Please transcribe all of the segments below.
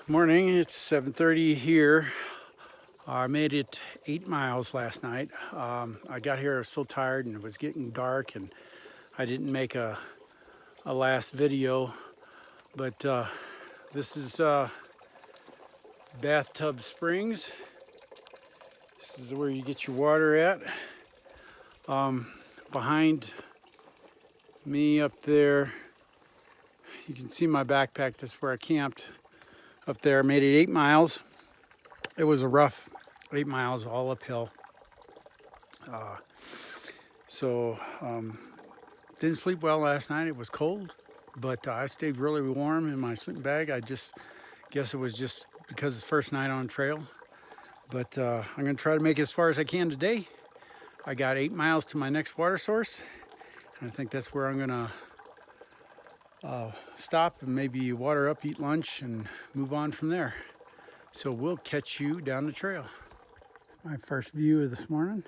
Morning, it's 7:30 here. I made it 8 miles last night. I got here so tired and it was getting dark and I didn't make a last video, but this is Bathtub Springs. This is where you get your water at. Behind me up there, you can see my backpack. That's where I camped up there. I made it 8 miles. It was a rough 8 miles, all uphill. Didn't sleep well last night. It was cold, but I stayed really warm in my sleeping bag. I just guess it was just because it's first night on trail. But I'm gonna try to make it as far as I can today. I got 8 miles to my next water source, and I think that's where I'm gonna stop and maybe water up, eat lunch, and move on from there. So we'll catch you down the trail. My first view of this morning.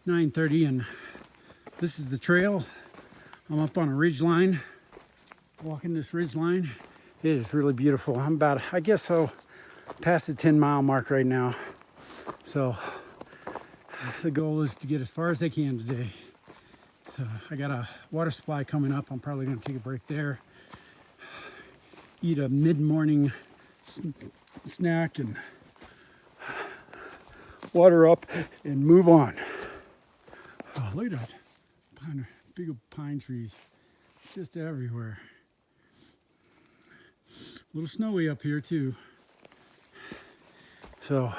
(9:30) and this is the trail. I'm up on a ridge line, walking this ridge line. It is really beautiful. I'm about, I guess so, past the 10-mile mark right now. So the goal is to get as far as I can today. I got a water supply coming up. I'm probably going to take a break there, eat a mid-morning snack and water up and move on. Oh, look at that big old pine trees just everywhere. A little snowy up here too. So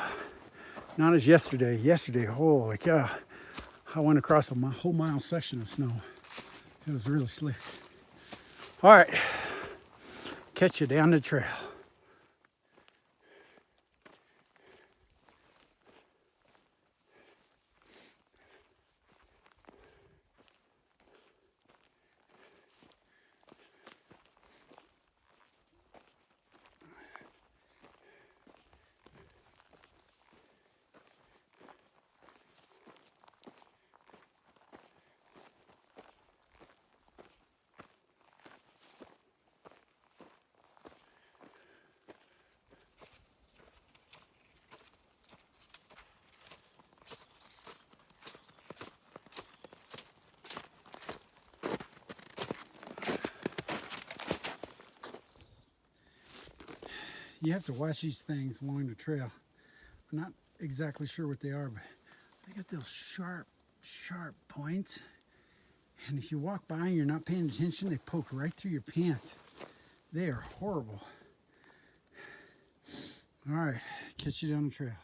not as yesterday. Yesterday, holy cow, I went across a whole mile section of snow. It was really slick. All right, catch you down the trail. You have to watch these things along the trail. I'm not exactly sure what they are, but they got those sharp points. And if you walk by and you're not paying attention, they poke right through your pants. They are horrible. All right, catch you down the trail.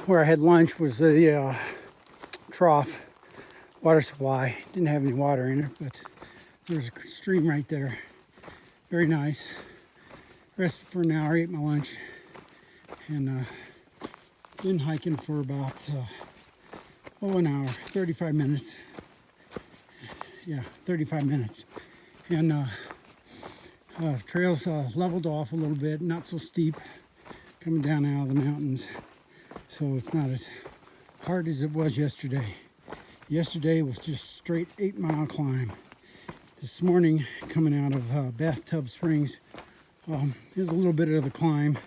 Where I had lunch was the trough water supply. Didn't have any water in it, but there's a stream right there. Very nice. Rested for an hour, ate my lunch, and been hiking for about an hour, 35 minutes. Yeah, 35 minutes. And trails leveled off a little bit, not so steep, coming down out of the mountains. So it's not as hard as it was yesterday. Yesterday was just straight 8-mile climb. This morning, coming out of Bathtub Springs, there's a little bit of the climb.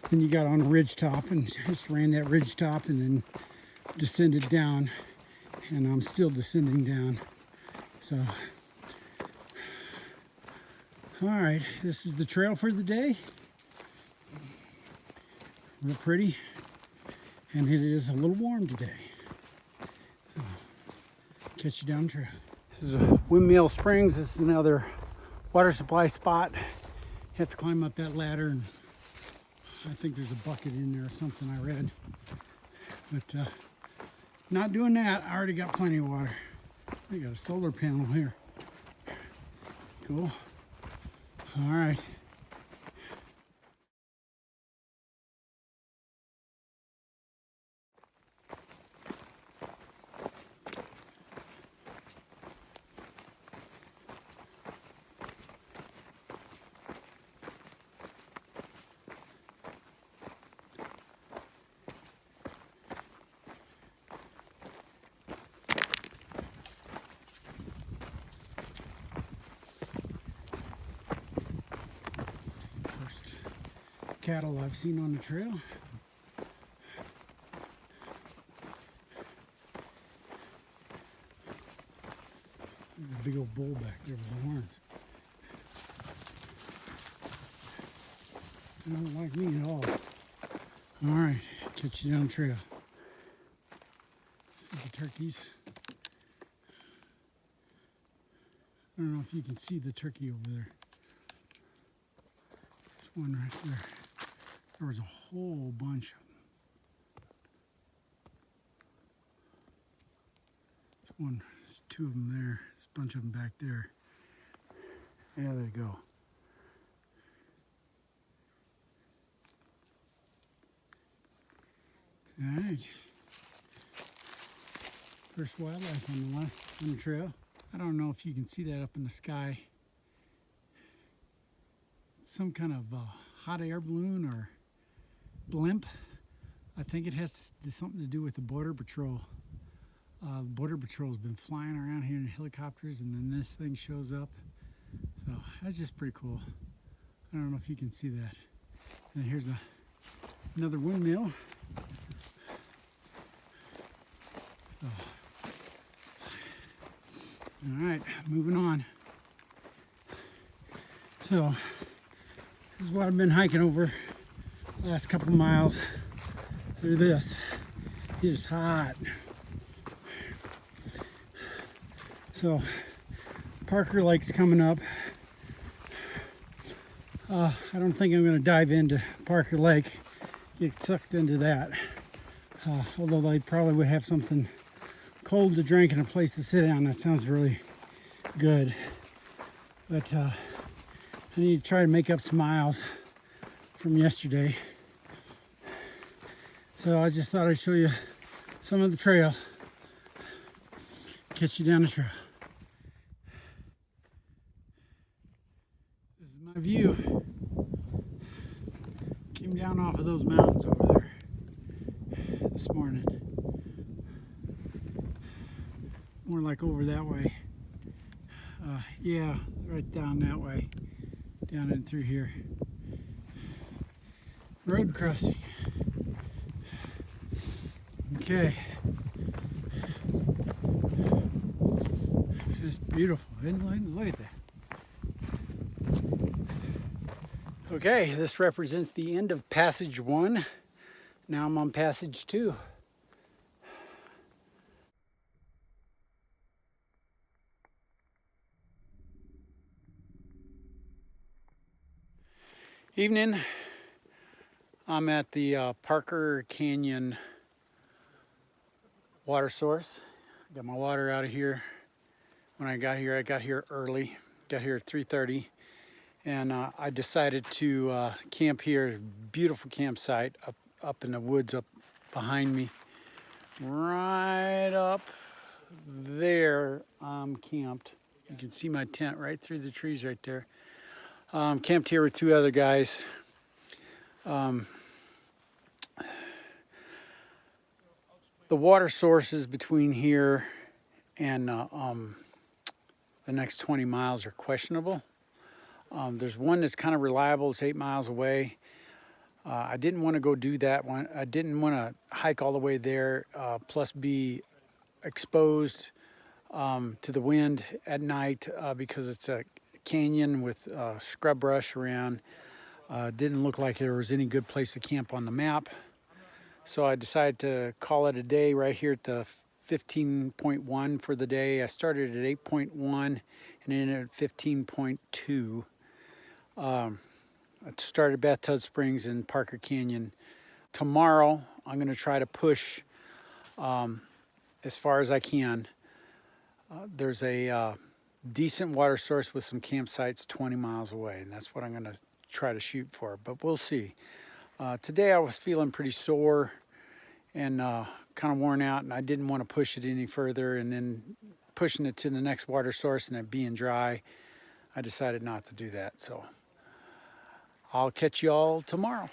Then you got on a ridge top and just ran that ridge top and then descended down. And I'm still descending down. So, all right, this is the trail for the day. Real pretty, and it is a little warm today. So, catch you down the trail. This is Windmill Springs. This is another water supply spot. You have to climb up that ladder, and I think there's a bucket in there or something I read. But not doing that. I already got plenty of water. I got a solar panel here. Cool. All right. First cattle I've seen on the trail. There's a big old bull back there with the horns. They don't like me at all. All right, catch you down the trail. See the turkeys. I don't know if you can see the turkey over there. There's one right there. There was a whole bunch of them. There's one, there's two of them there. There's a bunch of them back there. There they go. All right. First wildlife on the trail. I don't know if you can see that up in the sky. It's some kind of hot air balloon or blimp. I think it has something to do with the Border Patrol. The Border Patrol's been flying around here in helicopters, and then this thing shows up. So that's just pretty cool. I don't know if you can see that. And here's another windmill. So, all right, moving on. So this is what I've been hiking over the last couple of miles through this. It is hot. So Parker Lake's coming up. I don't think I'm going to dive into Parker Lake, get sucked into that. Although they probably would have something cold to drink and a place to sit down. That sounds really good. But I need to try to make up some miles from yesterday. So I just thought I'd show you some of the trail. Catch you down the trail. This is my view. Came down off of those mountains over there this morning. More like over that way. Yeah, right down that way. Down and through here. Road crossing. Okay. It's beautiful, isn't it? Look at that. Okay, this represents the end of passage 1. Now I'm on passage 2. Evening. I'm at the Parker Canyon water source. Got my water out of here. When I got here early. Got here at 3:30, and I decided to camp here. Beautiful campsite up in the woods up behind me. Right up there, I'm camped. You can see my tent right through the trees right there. Camped here with 2 other guys. The water sources between here and the next 20 miles are questionable. There's one that's kind of reliable. It's 8 miles away. I didn't want to go do that one. I didn't want to hike all the way there, plus be exposed to the wind at night because it's a canyon with scrub brush around. Didn't look like there was any good place to camp on the map. So I decided to call it a day right here at the 15.1 for the day. I started at 8.1 and ended at 15.2. I started Bathtub Springs and Parker Canyon. Tomorrow, I'm going to try to push as far as I can. There's a decent water source with some campsites 20 miles away, and that's what I'm going to try to shoot for, but we'll see. Today I was feeling pretty sore and kind of worn out, and I didn't want to push it any further, and then pushing it to the next water source and it being dry, I decided not to do that. So I'll catch you all tomorrow.